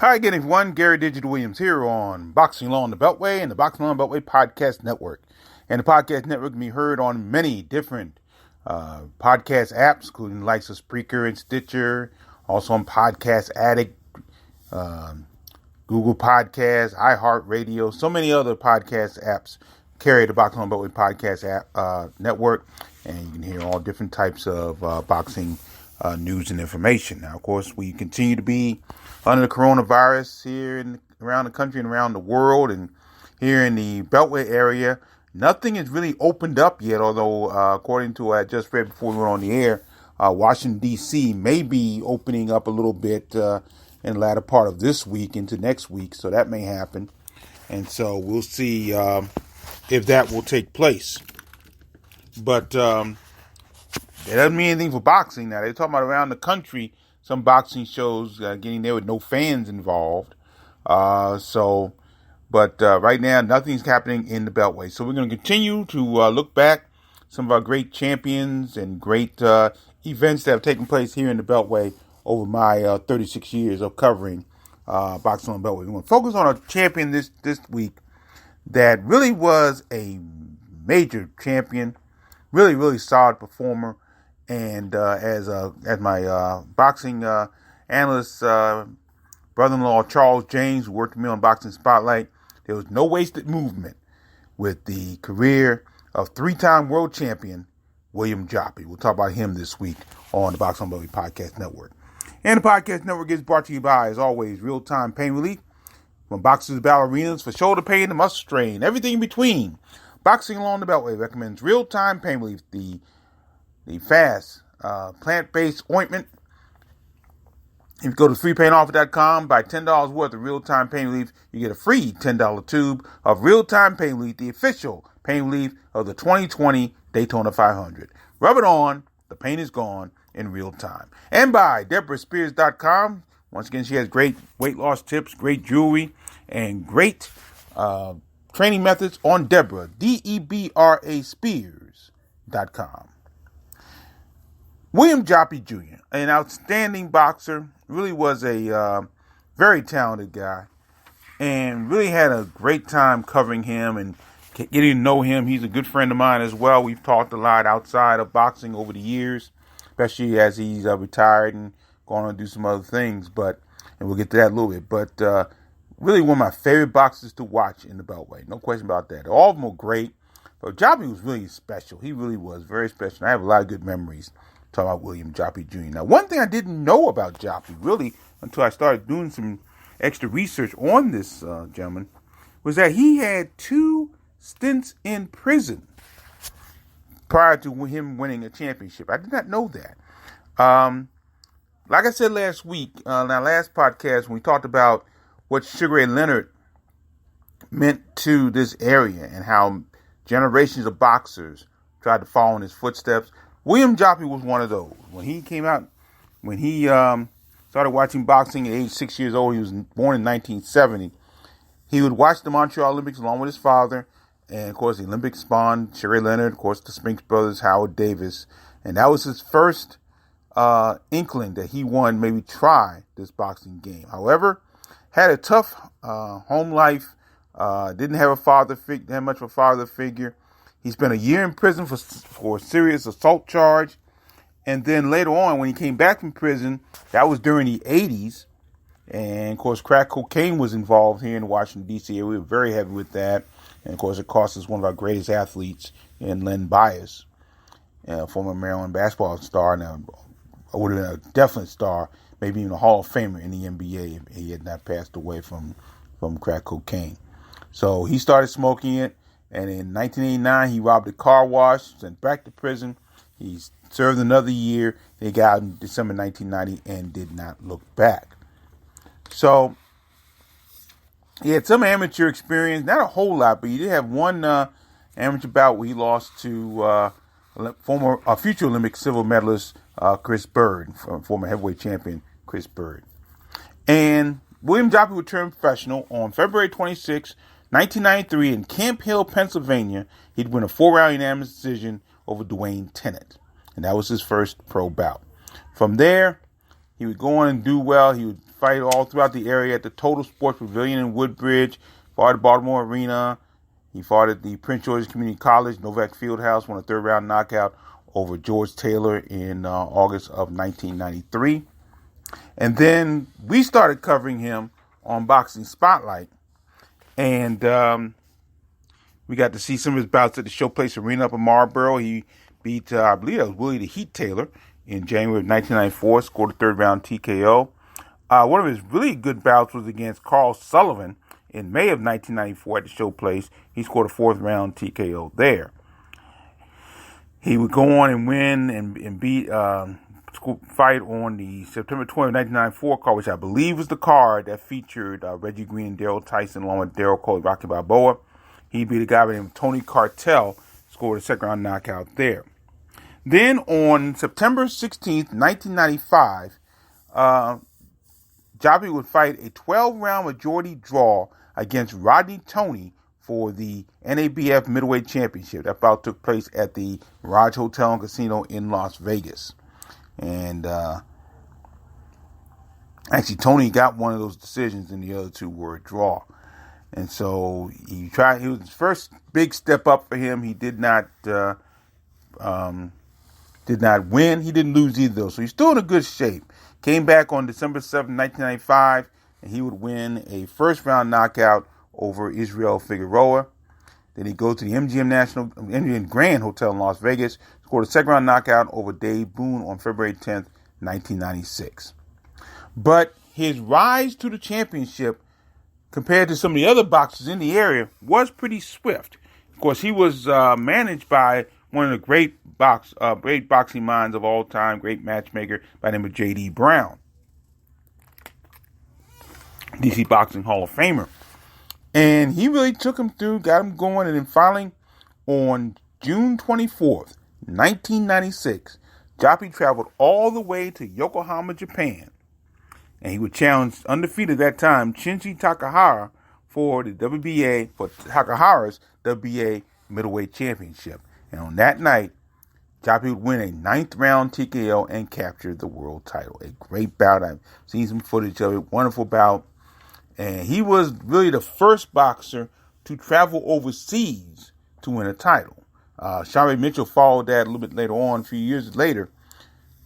Hi again, everyone. Gary Digital Williams here on Boxing Law on the Beltway and the Boxing Law on the Beltway Podcast Network. And the podcast network can be heard on many different podcast apps, including the likes of Spreaker and Stitcher, also on Podcast Addict, Google Podcasts, iHeartRadio, so many other podcast apps carry the Boxing Law on the Beltway Podcast app, network, and you can hear all different types of boxing news and information. Now, of course, we continue to be under the coronavirus here around the country and around the world, and here in the Beltway area, nothing has really opened up yet, although according to what I just read before we went on the air, Washington, D.C. may be opening up a little bit in the latter part of this week into next week, so that may happen. And so we'll see if that will take place. But that doesn't mean anything for boxing. Now, they're talking about around the country, some boxing shows getting there with no fans involved. But right now, nothing's happening in the Beltway. So we're going to continue to look back some of our great champions and great events that have taken place here in the Beltway over my 36 years of covering boxing on the Beltway. We're going to focus on a champion this week that really was a major champion, really solid performer. And as my boxing analyst brother-in-law Charles James, who worked with me on Boxing Spotlight, there was no wasted movement with the career of three-time world champion William Joppy. We'll talk about him this week on the Boxing on the Beltway Podcast Network. And the podcast network is brought to you by, as always, Real-Time Pain Relief. From boxers to ballerinas, for shoulder pain to muscle strain, everything in between. Boxing Along the Beltway recommends Real-Time Pain Relief, the fast plant-based ointment. If you go to freepainoffer.com, buy $10 worth of Real-Time Pain Relief, you get a free $10 tube of Real-Time Pain Relief, the official pain relief of the 2020 Daytona 500. Rub it on, the pain is gone in real time. And by DeborahSpears.com. Once again, she has great weight loss tips, great jewelry, and great training methods on Deborah, Debra Spears.com. William Joppy Jr., an outstanding boxer, really was a very talented guy, and really had a great time covering him and getting to know him. He's a good friend of mine as well. We've talked a lot outside of boxing over the years, especially as he's retired and going on to do some other things, and we'll get to that in a little bit. But really one of my favorite boxers to watch in the Beltway. No question about that. All of them were great, but Joppy was really special. He really was very special. I have a lot of good memories talking about William Joppy Jr. Now, one thing I didn't know about Joppy, really, until I started doing some extra research on this gentleman, was that he had 2 stints in prison prior to him winning a championship. I did not know that. Like I said last week, in our last podcast, when we talked about what Sugar Ray Leonard meant to this area and how generations of boxers tried to follow in his footsteps, William Joppy was one of those. When he came out, when he started watching boxing at age 6 years old, he was born in 1970. He would watch the Montreal Olympics along with his father. And, of course, the Olympics spawned Sugar Ray Leonard, of course, the Spinks brothers, Howard Davis. And that was his first inkling that he wanted to maybe try this boxing game. However, had a tough home life, didn't have much of a father figure. He spent a year in prison for a serious assault charge. And then later on, when he came back from prison, that was during the 80s. And, of course, crack cocaine was involved here in Washington, D.C. We were very heavy with that. And, of course, it cost us one of our greatest athletes in Len Bias, former Maryland basketball star. Now, would have been a definite star, maybe even a Hall of Famer in the NBA if he had not passed away from crack cocaine. So he started smoking it. And in 1989, he robbed a car wash, sent back to prison. He served another year. He got out in December 1990 and did not look back. So he had some amateur experience, not a whole lot, but he did have one amateur bout where he lost to future Olympic silver medalist Chris Bird, former heavyweight champion Chris Bird. And William Joppy would turn professional on February 26, 1993 in Camp Hill, Pennsylvania. He'd win a 4-round unanimous decision over Dwayne Tennant. And that was his first pro bout. From there, he would go on and do well. He would fight all throughout the area at the Total Sports Pavilion in Woodbridge. Fought at Baltimore Arena. He fought at the Prince George's Community College, Novak Fieldhouse, won a third-round knockout over George Taylor in August of 1993. And then we started covering him on Boxing Spotlight. And we got to see some of his bouts at the Showplace Arena up in Marlboro. He beat, I believe that was Willie the Heat Taylor in January of 1994, scored a third-round TKO. One of his really good bouts was against Carl Sullivan in May of 1994 at the Showplace. He scored a fourth-round TKO there. He would go on and win and beat fight on the September 20, 1994 card, which I believe was the card that featured Reggie Green and Daryl Tyson along with Daryl Cole, Rocky Balboa. He beat a guy named Tony Cartel, scored a second-round knockout there. Then on September 16th, 1995, Joppy would fight a 12-round majority draw against Rodney Toney for the NABF Middleweight Championship. That bout took place at the Mirage Hotel and Casino in Las Vegas. And actually, Toney got one of those decisions, and the other two were a draw. And so it was his first big step up for him. He did not win. He didn't lose either, though. So he's still in a good shape. Came back on December 7, 1995, and he would win a first-round knockout over Israel Figueroa. Then he goes to the MGM Grand Hotel in Las Vegas, scored a second-round knockout over Dave Boone on February 10th, 1996. But his rise to the championship, compared to some of the other boxers in the area, was pretty swift. Of course, he was managed by one of the great boxing minds of all time, great matchmaker by the name of J.D. Brown, DC Boxing Hall of Famer. And he really took him through, got him going, and then finally on June 24th, 1996, Joppy traveled all the way to Yokohama, Japan, and he would challenge undefeated at that time Shinji Takahara for Takahara's WBA Middleweight Championship. And on that night, Joppy would win a 9th round TKO and capture the world title. A great bout. I've seen some footage of it. Wonderful bout. And he was really the first boxer to travel overseas to win a title. Sean Mitchell followed that a little bit later on, a few years later,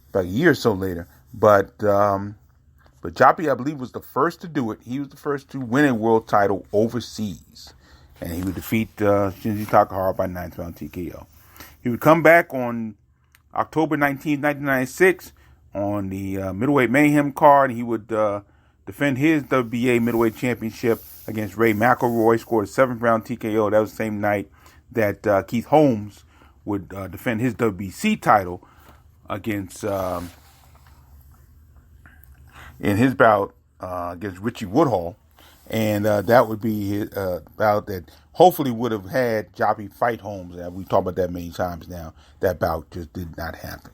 about a year or so later. But Joppy, I believe, was the first to do it. He was the first to win a world title overseas. And he would defeat Shinji Takahara by 9th round TKO. He would come back on October 19, 1996 on the Middleweight Mayhem card. He would defend his WBA Middleweight Championship against Ray McElroy, scored a 7th round TKO. That was the same night that Keith Holmes would defend his WBC title against in his bout against Richie Woodhall. And that would be his bout that hopefully would have had Joppy fight Holmes. And we've talked about that many times now. That bout just did not happen.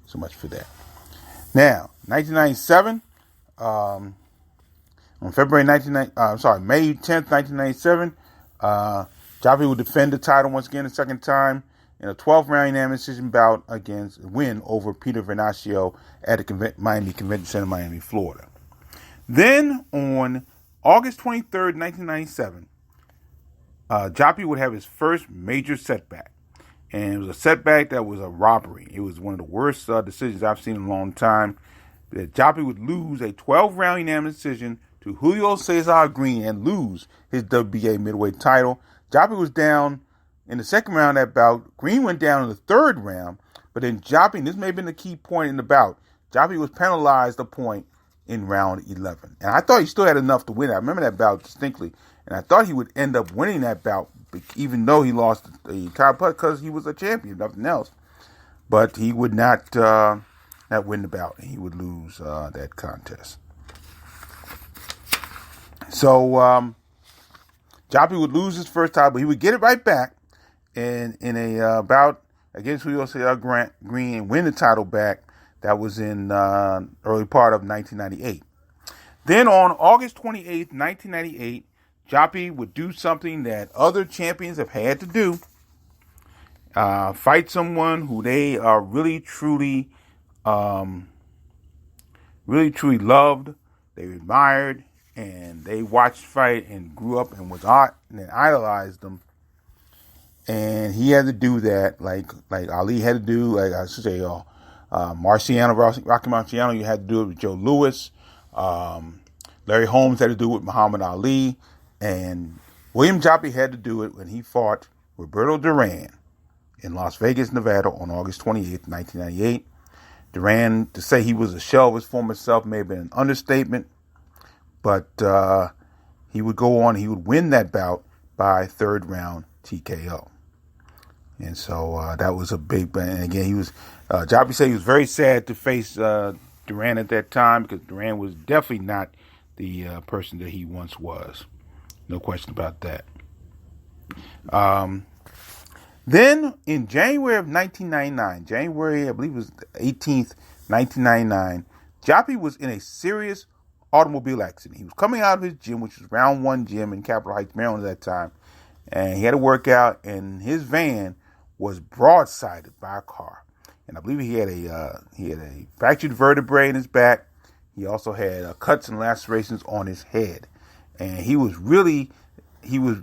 So much for that. Now, 1997, on May 10th, 1997, Joppy would defend the title once again a second time in a 12-round unanimous decision bout win over Peter Venascio at the Miami Convention Center, Miami, Florida. Then on August 23rd, 1997, Joppy would have his first major setback. And it was a setback that was a robbery. It was one of the worst decisions I've seen in a long time. That Joppy would lose a 12-round unanimous decision to Julio Cesar Green and lose his WBA middleweight title. Joppy was down in the second round of that bout. Green went down in the third round. But then Joppy, and this may have been the key point in the bout, Joppy was penalized a point in round 11. And I thought he still had enough to win. I remember that bout distinctly. And I thought he would end up winning that bout, even though he lost the title, because he was a champion, nothing else. But he would not win the bout. He would lose that contest. So Joppy would lose his first title, but he would get it right back in a bout against Julio Cesar Green and win the title back. That was in early part of 1998. Then on August 28th, 1998, Joppy would do something that other champions have had to do. Fight someone who they are really truly loved. they admired, and they watched fight and grew up and was art and idolized them. And he had to do that, like Ali had to do, like I should say, Rocky Marciano, you had to do it with Joe Louis. Larry Holmes had to do it with Muhammad Ali. And William Joppy had to do it when he fought Roberto Duran in Las Vegas, Nevada on August 28th, 1998. Duran, to say he was a shell of his former self may have been an understatement, but he would go on, he would win that bout by third round TKO. And so that was a big, and again, he was, Joppy said he was very sad to face Duran at that time, because Duran was definitely not the person that he once was. No question about that. Then in January of 1999, January, I believe it was the 18th, 1999, Joppy was in a serious automobile accident. He was coming out of his gym, which was Round 1 gym in Capitol Heights, Maryland at that time, and he had a workout, and his van was broadsided by a car. And I believe he had a fractured vertebrae in his back. He also had cuts and lacerations on his head. And he was really, he was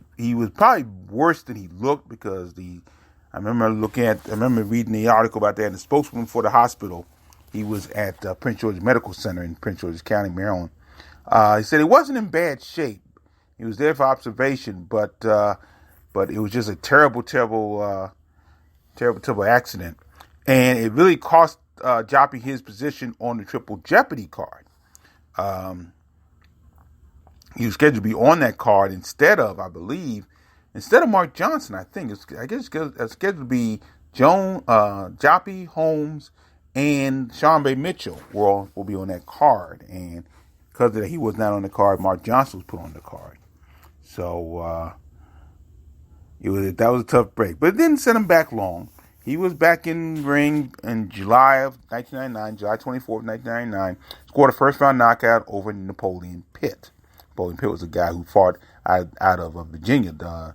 probably worse than he looked, because I remember reading the article about that, and the spokesman for the hospital, he was at Prince George's Medical Center in Prince George's County, Maryland. He said he wasn't in bad shape. He was there for observation, but it was just a terrible accident. And it really cost Joppy his position on the Triple Jeopardy card. He was scheduled to be on that card instead of Mark Johnson, I think. It's scheduled to be Joppy, Holmes, and Sean Bay Mitchell will be on that card. And because of that, he was not on the card. Mark Johnson was put on the card. So that was a tough break. But it didn't set him back long. He was back in the ring in July of 1999, July 24th, 1999. Scored a first-round knockout over Napoleon Pitt. Napoleon Pitt was a guy who fought out of Virginia, the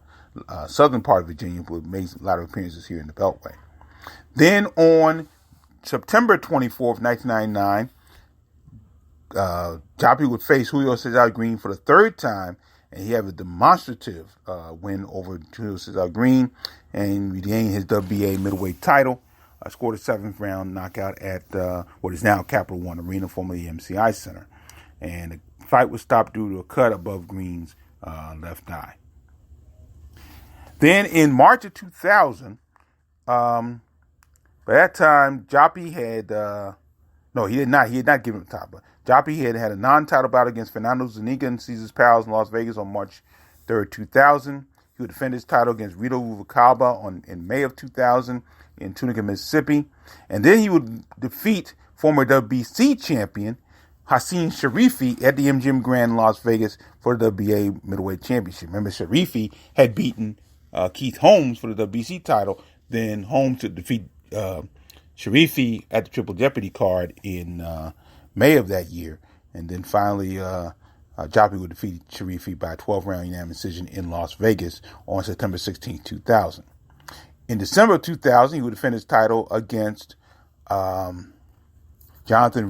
southern part of Virginia, but made a lot of appearances here in the Beltway. Then on September 24th, 1999, Joppy would face Julio Cesar Green for the third time, and he had a demonstrative win over Julio Cesar Green and regained his WBA Middleweight title. Scored a 7th round knockout at what is now Capital One Arena, formerly MCI Center. And the fight was stopped due to a cut above Green's left eye. Then in March of 2000, by that time, Joppy had, he did not give him the title, but Joppy had a non-title bout against Fernando Zuniga and Caesar's Palace in Las Vegas on March 3rd, 2000. He would defend his title against Rito Ruvalcaba in May of 2000 in Tunica, Mississippi. And then he would defeat former WBC champion Hassan Sharifi at the MGM Grand in Las Vegas for the WBA Middleweight Championship. Remember, Sharifi had beaten Keith Holmes for the WBC title. Then Holmes to defeat Sharifi at the Triple Jeopardy card in May of that year. And then finally, Joppy would defeat Sharifi by a 12-round unanimous decision in Las Vegas on September 16, 2000. In December of 2000, he would defend his title against Jonathan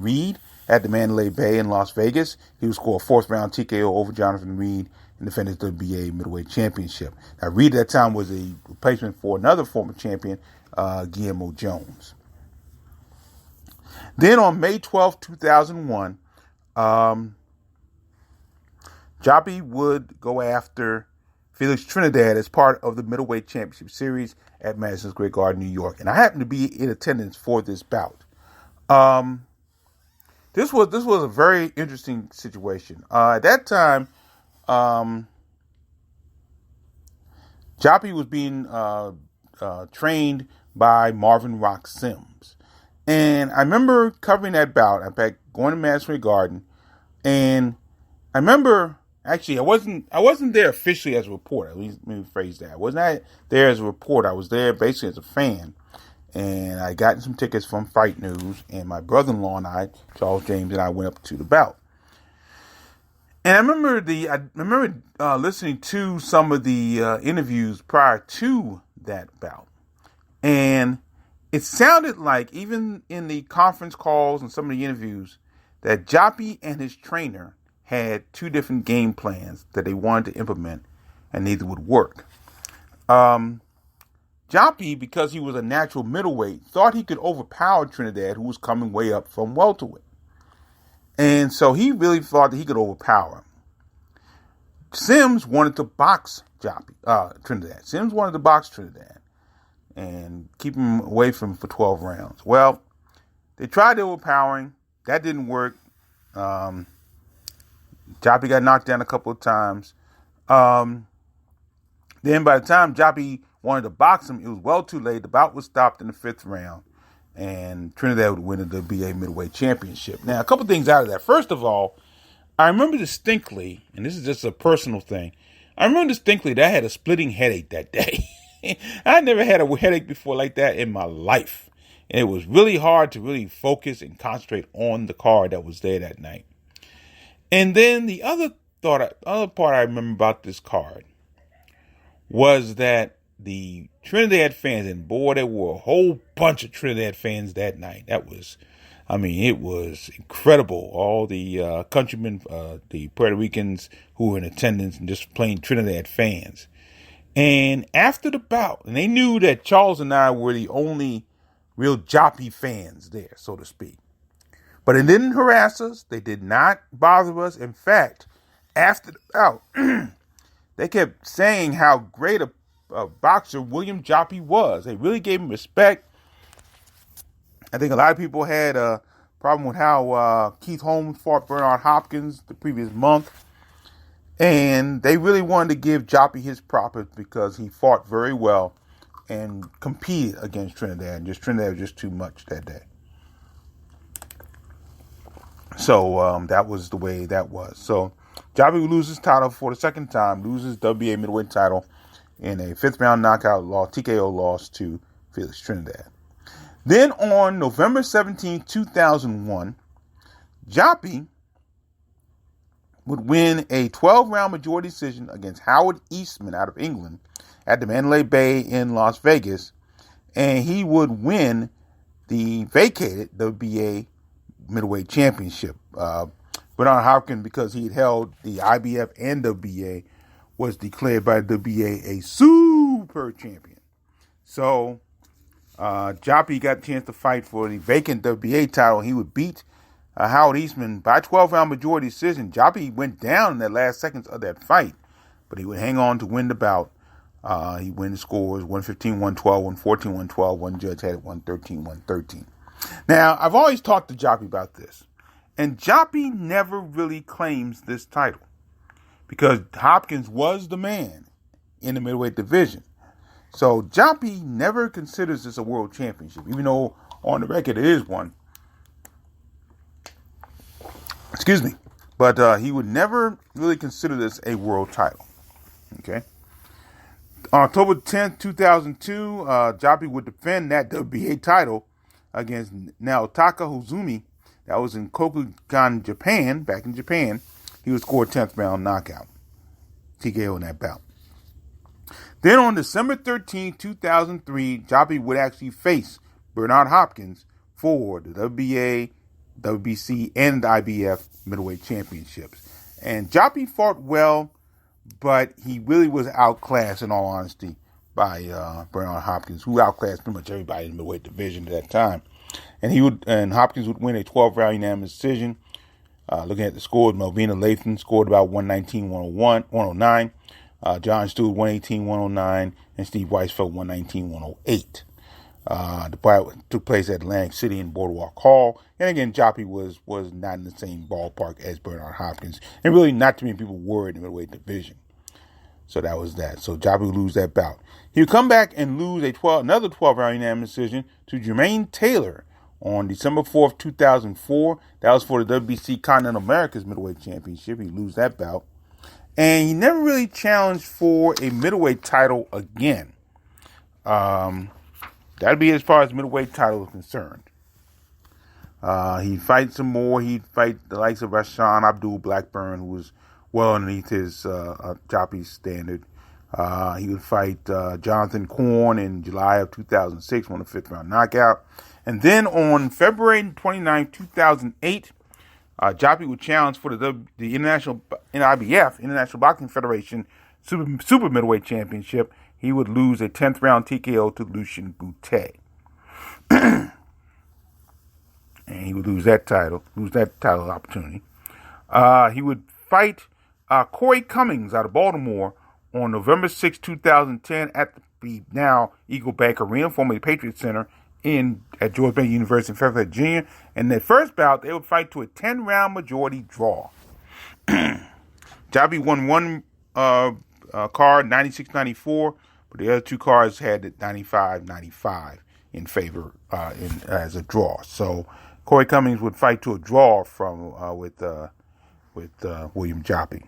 Reed at the Mandalay Bay in Las Vegas. He would score a 4th-round TKO over Jonathan Reed and defend his WBA Middleweight Championship. Now, Reed at that time was a replacement for another former champion, Guillermo Jones. Then on May 12, 2001, Joppy would go after Felix Trinidad as part of the Middleweight Championship Series at Madison Square Garden, New York. And I happened to be in attendance for this bout. This was a very interesting situation. At that time, Joppy was being trained by Marvin Rock Sims. And I remember covering that bout. In fact, going to Madison Square Garden. And I remember, actually, I wasn't there officially as a reporter. Let me rephrase that. I wasn't there as a reporter. I was there basically as a fan. And I got some tickets from Fight News. And my brother-in-law and I, Charles James, and I went up to the bout. And I remember listening to some of the interviews prior to that bout. And it sounded like, even in the conference calls and some of the interviews, that Joppy and his trainer had two different game plans that they wanted to implement, and neither would work. Joppy, because he was a natural middleweight, thought he could overpower Trinidad, who was coming way up from welterweight. And so he really thought that he could overpower him. Sims wanted to box Trinidad. Sims wanted to box Trinidad and keep him away from him for 12 rounds. Well, they tried to overpower him. That didn't work. Joppy got knocked down a couple of times. Then by the time Joppy wanted to box him, it was well too late. The bout was stopped in the 5th round, and Trinidad would win the WBA Middleweight Championship. Now, a couple things out of that. First of all, I remember distinctly, and this is just a personal thing, I remember distinctly that I had a splitting headache that day. I never had a headache before like that in my life. And it was really hard to really focus and concentrate on the card that was there that night. And then the other part I remember about this card was that the Trinidad fans, and boy, there were a whole bunch of Trinidad fans that night. It was incredible. All the countrymen, the Puerto Ricans who were in attendance, and just plain Trinidad fans. And after the bout, and they knew that Charles and I were the only real Joppy fans there, so to speak. But it didn't harass us. They did not bother us. In fact, after the bout, they kept saying how great a boxer William Joppy was. They really gave him respect. I think a lot of people had a problem with how Keith Holmes fought Bernard Hopkins the previous month. And they really wanted to give Joppy his props because he fought very well and competed against Trinidad. And Trinidad was just too much that day. So that was the way that was. So Joppy would lose his title for the second time, loses WBA middleweight title in a 5th round knockout TKO loss to Felix Trinidad. Then on November 17, 2001, Joppy would win a 12-round majority decision against Howard Eastman out of England at the Mandalay Bay in Las Vegas, and he would win the vacated WBA middleweight championship. Bernard Hopkins, because he had held the IBF and WBA, was declared by the WBA a super champion. So Joppy got a chance to fight for the vacant WBA title. He would beat Howard Eastman by 12-round majority decision. Joppy went down in the last seconds of that fight, but he would hang on to win the bout. He won the scores 115-112, 114-112. One judge had it 113-113. Now, I've always talked to Joppy about this, and Joppy never really claims this title because Hopkins was the man in the middleweight division. So Joppy never considers this a world championship, even though on the record it is one. Excuse me. But he would never really consider this a world title. Okay. On October 10th, 2002, Joppy would defend that WBA title against Naotaka Hozumi. That was in Kokugan, Japan, back in Japan. He would score a 10th round knockout. TKO in that bout. Then on December 13, 2003, Joppy would actually face Bernard Hopkins for the WBA, WBC, and the IBF middleweight championships. And Joppy fought well, but he really was outclassed, in all honesty, by Bernard Hopkins, who outclassed pretty much everybody in the middleweight division at that time. And Hopkins would win a 12-round unanimous decision. Looking at the scores, Melvina Lathan scored about 119-109. John Stewart 118-109, and Steve Weisfeld 119-108. The fight took place at Atlantic City in Boardwalk Hall. And again, Joppy was not in the same ballpark as Bernard Hopkins. And really not too many people were in the middleweight division. So that was that. So Joppy would lose that bout. He would come back and lose another 12-round unanimous decision to Jermaine Taylor on December 4th, 2004. That was for the WBC Continental Americas middleweight championship. He'd lose that bout. And he never really challenged for a middleweight title again. That'd be as far as middleweight title is concerned. He'd fight some more. He'd fight the likes of Rashawn Abdul Blackburn, who was well underneath his Joppy's standard. He would fight Jonathan Korn in July of 2006, won a 5th round knockout. And then on February 29, 2008, Joppy would challenge for the International IBF, International Boxing Federation Super Middleweight Championship. He would lose a 10th round TKO to Lucien Boutet. And he would lose that title opportunity. He would fight Corey Cummings out of Baltimore on November 6, 2010 at the now Eagle Bank Arena, formerly Patriot Center, at George Mason University in Fairfax, Virginia. And their first bout, they would fight to a 10-round majority draw. Joppy won one card, 96-94, but the other two cards had it 95-95 in favor as a draw. So Corey Cummings would fight to a draw with William Joppy.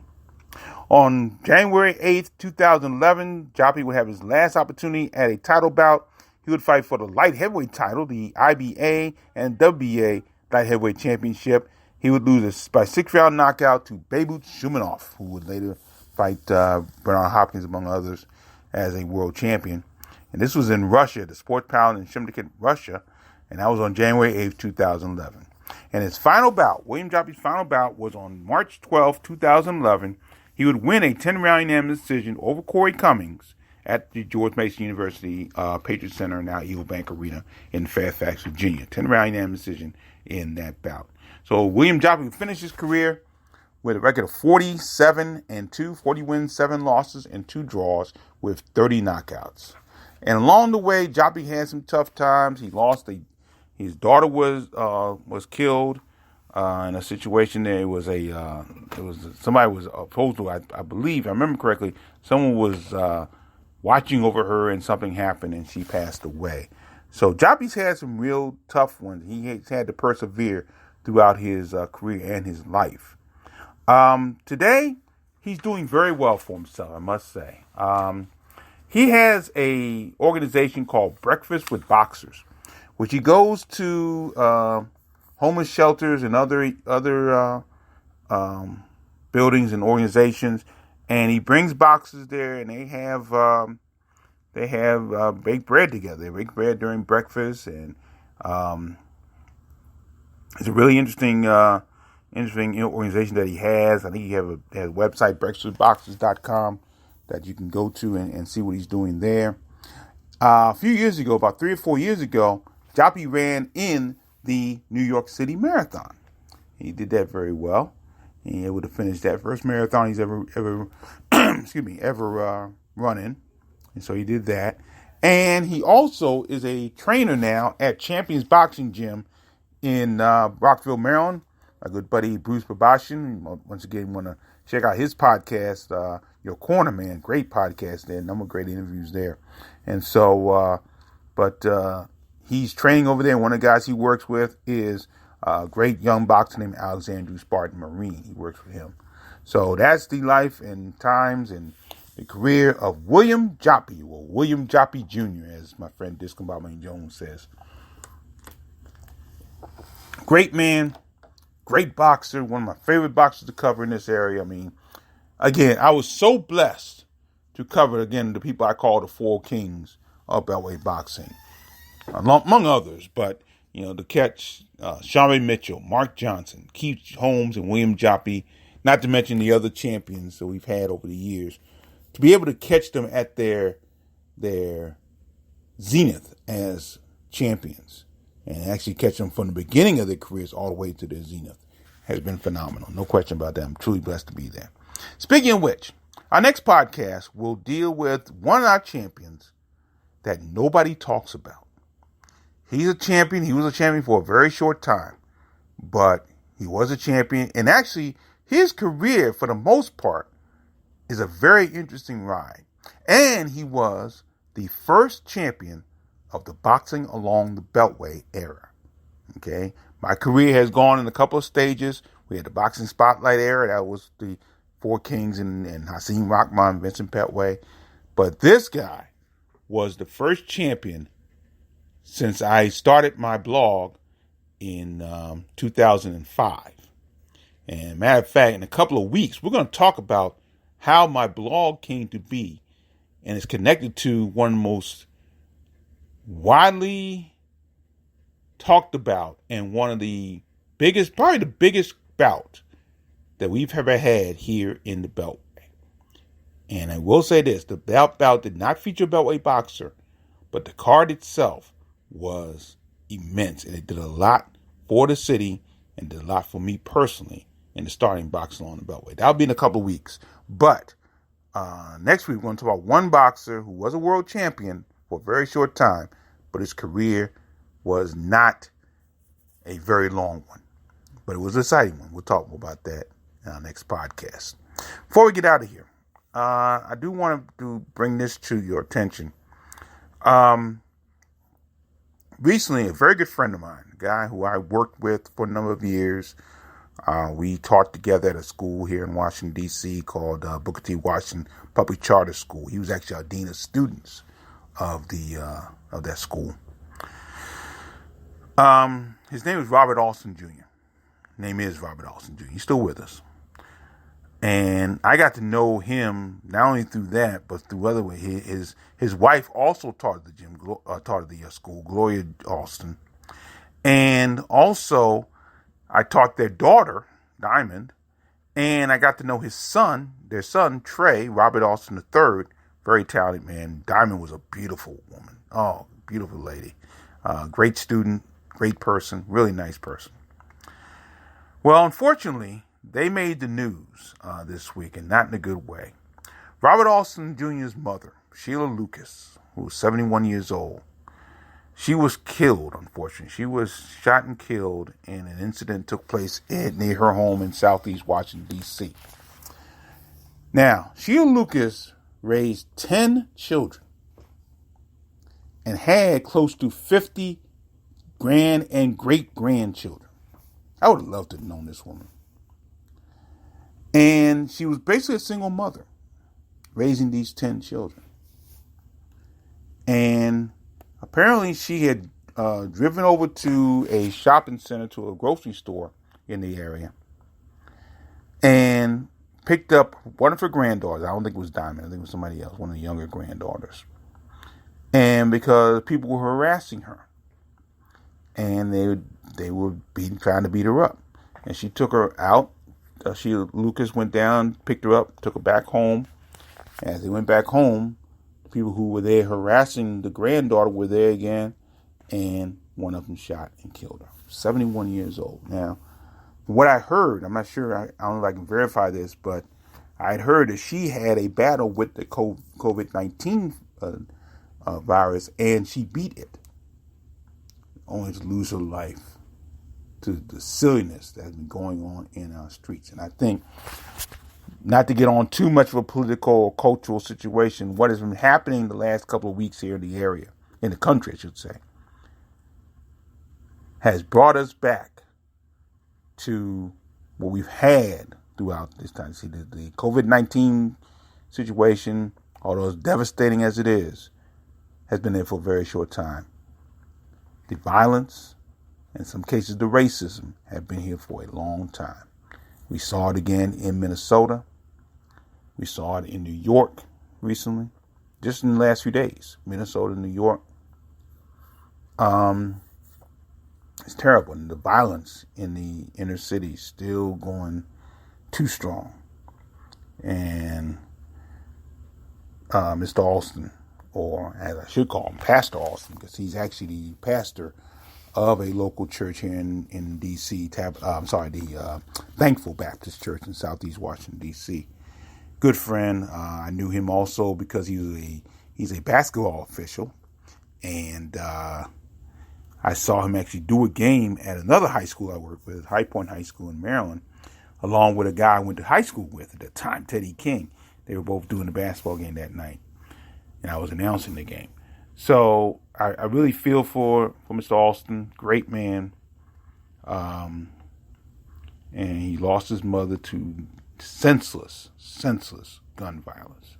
On January 8th, 2011, Joppy would have his last opportunity at a title bout. He would fight for the light heavyweight title, the IBA and WBA light heavyweight championship. He would lose by 6-round knockout to Beibut Shumenov, who would later fight Bernard Hopkins, among others, as a world champion. And this was in Russia, the Sports Palace in Shymkent, Russia, and that was on January 8th, 2011. And his final bout, William Joppy's final bout, was on March 12th, 2011. He would win a 10-round unanimous decision over Corey Cummings at the George Mason University Patriot Center, now Eagle Bank Arena in Fairfax, Virginia. 10-round unanimous decision in that bout. So William Joppy would finish his career with a record of 47-2, 40 wins, 7 losses, and 2 draws with 30 knockouts. And along the way, Joppy had some tough times. He lost his daughter was killed in a situation. There was somebody was opposed to. I believe, I remember correctly, someone was watching over her, and something happened, and she passed away. So Joppy's had some real tough ones. He has had to persevere throughout his career and his life. Today, he's doing very well for himself, I must say. He has a organization called Breakfast with Boxers, which he goes to homeless shelters and other buildings and organizations, and he brings boxers there, and they have baked bread together. They bake bread during breakfast, and it's a really interesting organization that he has. I think he has a website, breakfastwithboxers.com, that you can go to and see what he's doing there. A few years ago, about 3 or 4 years ago, Joppy ran in the New York City Marathon. He did that very well. He able to finish that first marathon he's ever running, and so he did that. And he also is a trainer now at Champions Boxing Gym in Rockville, Maryland. My good buddy Bruce Babashian. Once again, want to check out his podcast, Your Corner Man. Great podcast there. Number of great interviews there. And so, he's training over there. One of the guys he works with is a great young boxer named Alexandru Spartan Marine. He works with him. So that's the life and times and the career of William Joppy, or William Joppy Jr., as my friend Discombobulating Jones says. Great man, great boxer, one of my favorite boxers to cover in this area. I mean, again, I was so blessed to cover, again, the people I call the 4 kings of Beltway boxing, among others. But, to catch Sean Ray Mitchell, Mark Johnson, Keith Holmes, and William Joppy, not to mention the other champions that we've had over the years, to be able to catch them at their zenith as champions and actually catch them from the beginning of their careers all the way to their zenith has been phenomenal. No question about that. I'm truly blessed to be there. Speaking of which, our next podcast will deal with one of our champions that nobody talks about. He's a champion. He was a champion for a very short time, but he was a champion. And actually, his career, for the most part, is a very interesting ride. And he was the first champion of the boxing along the Beltway era. Okay? My career has gone in a couple of stages. We had the boxing spotlight era. That was the 4 Kings and Hasim Rahman, Vincent Petway. But this guy was the first champion since I started my blog in 2005. And matter of fact, in a couple of weeks, we're going to talk about how my blog came to be, and it's connected to one of the most widely talked about and one of the biggest, probably the biggest bout that we've ever had here in the Beltway. And I will say this, the bout did not feature a Beltway boxer, but the card itself was immense. And it did a lot for the city and did a lot for me personally in the starting boxing on the Beltway. That'll be in a couple of weeks. But next week, we're going to talk about one boxer who was a world champion for a very short time, but his career was not a very long one. But it was an exciting one. We'll talk more about that in our next podcast. Before we get out of here, I do want to bring this to your attention. Recently, a very good friend of mine, a guy who I worked with for a number of years, we taught together at a school here in Washington, D.C. called Booker T. Washington Public Charter School. He was actually our dean of students of that school. His name is Robert Alston Jr. Name is Robert Alston Jr. He's still with us. And I got to know him not only through that, but through other ways. His wife also taught at the gym, taught at the school, Gloria Alston. And also, I taught their daughter, Diamond, and I got to know his son, their son, Trey, Robert Alston III, very talented man. Diamond was a beautiful woman. Oh, beautiful lady. Great student, great person, really nice person. Well, unfortunately, they made the news this week, and not in a good way. Robert Alston Jr.'s mother, Sheila Lucas, who was 71 years old, she was killed, unfortunately. She was shot and killed in an incident that took place near her home in southeast Washington, D.C. Now, Sheila Lucas raised 10 children and had close to 50 grand and great-grandchildren. I would have loved to have known this woman. And she was basically a single mother raising these 10 children. And apparently she had driven over to a shopping center, to a grocery store in the area, and picked up one of her granddaughters. I don't think it was Diamond. I think it was somebody else, one of the younger granddaughters. And because people were harassing her, and they were trying to beat her up. And she took her out. Lucas went down, picked her up, took her back home. As they went back home, the people who were there harassing the granddaughter were there again, and one of them shot and killed her. 71 years old. Now, from what I heard, I'm not sure, I don't know if I can verify this, but I had heard that she had a battle with the COVID-19 virus, and she beat it, only to lose her life to the silliness that has been going on in our streets. And I think, not to get on too much of a political or cultural situation, what has been happening the last couple of weeks here in the area, in the country, I should say, has brought us back to what we've had throughout this time. See, the COVID-19 situation, although as devastating as it is, has been there for a very short time. The violence, in some cases the racism, have been here for a long time. We saw it again in Minnesota. We saw it in New York recently, just in the last few days. Minnesota, New York. It's terrible. And the violence in the inner city is still going too strong. And Mr. Alston, or as I should call him, Pastor Alston, because he's actually the pastor of a local church here in D.C., the Thankful Baptist Church in southeast Washington, D.C. Good friend. I knew him also because he's a basketball official, and I saw him actually do a game at another high school I worked with, High Point High School in Maryland, along with a guy I went to high school with at the time, Teddy King. They were both doing the basketball game that night, and I was announcing the game. So I really feel for Mr. Alston, great man, and he lost his mother to senseless gun violence.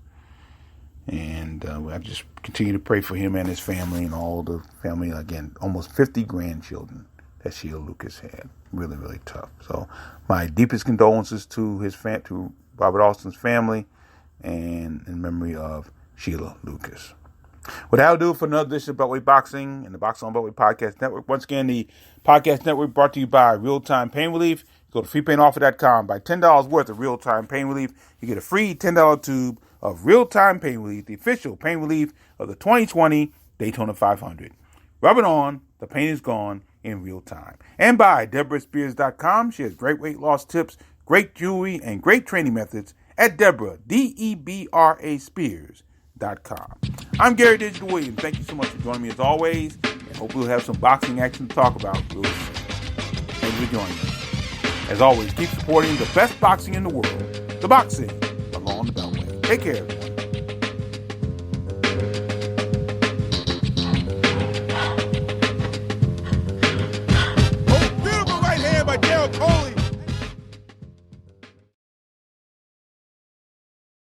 And I just continue to pray for him and his family and all the family. Again, almost 50 grandchildren that Sheila Lucas had. Really, really tough. So my deepest condolences to to Robert Alston's family, and in memory of Sheila Lucas. Well, that'll do it for another edition of Beltway Boxing and the Boxing on Beltway Podcast Network. Once again, the podcast network brought to you by Real Time Pain Relief. Go to freepainoffer.com. Buy $10 worth of real-time pain relief. You get a free $10 tube of real-time pain relief, the official pain relief of the 2020 Daytona 500. Rub it on. The pain is gone in real time. And buy DeborahSpears.com. She has great weight loss tips, great jewelry, and great training methods at Deborah, Debra Spears.com. I'm Gary Digital Williams. Thank you so much for joining me as always. And hope we'll have some boxing action to talk about real soon. Thank you for joining us. As always, keep supporting the best boxing in the world, the boxing along the Beltway. Take care.